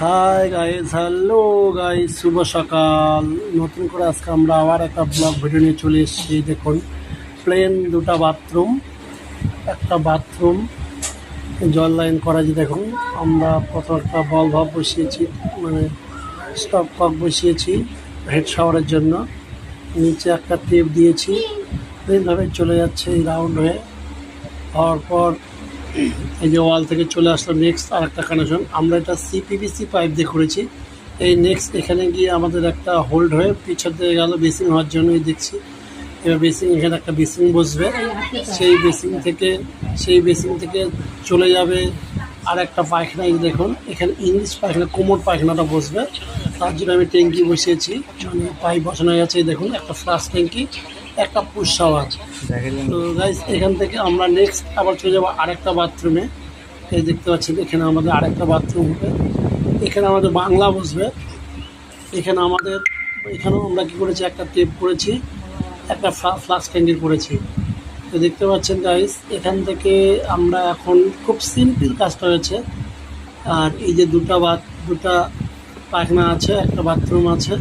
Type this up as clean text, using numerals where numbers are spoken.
Hi guys, hello guys, শুভ সকাল। নতুন করে আজকে আমরা আবার একটা ব্লগ ভিডিও নিয়ে চলে এসেছি। দেখুন, প্লেন দুটা বাথরুম, একটা বাথরুম জল লাইন করা যে দেখুন। আমরা প্রথম একটা বল ভাব বসিয়েছি, মানে স্টপ কক বসিয়েছি হেড শাওয়ারের জন্য। নিচে একটা টেপ দিয়েছি, এইভাবে চলে যাচ্ছে এই রাউন্ড হয়ে। হওয়ার পর এই যে ওয়াল থেকে চলে আসলো নেক্সট আর একটা কানেকশন। আমরা এটা সিপিভিসি পাইপ দিয়ে করেছি। এই নেক্সট এখানে গিয়ে আমাদের একটা হোল্ড হয়ে পিছন দিয়ে গেল বেসিং হওয়ার জন্যই দেখছি। এবার বেসিং, এখানে একটা বেসিং বসবে, সেই বেসিং থেকে চলে যাবে আর একটা পায়খানা। এই দেখুন, এখানে ইংলিশ পায়খানা, কোমর পায়খানাটা বসবে। তার জন্য আমি ট্যাঙ্কি বসিয়েছি, মানে পাইপ বসানো হয়ে গেছে। এই দেখুন, একটা ফ্লাশ ট্যাঙ্কি, একটা পুশ শাওয়ার। তো গাইস, এখান থেকে আমরা নেক্সট আবার চলে যাবো আরেকটা বাথরুমে। এই দেখতে পাচ্ছেন, এখানে আমাদের আরেকটা বাথরুম হবে। এখানে আমাদের বাংলা বসবে। এখানেও আমরা কী করেছি, একটা টেপ করেছি, একটা ফ্লাশ ট্যাঙ্কি করেছি। তো দেখতে পাচ্ছেন গাইস, এখান থেকে আমরা এখন খুব সিম্পল কাজটা হয়েছে। আর এই যে দুটা পায়খানা আছে, একটা বাথরুম আছে।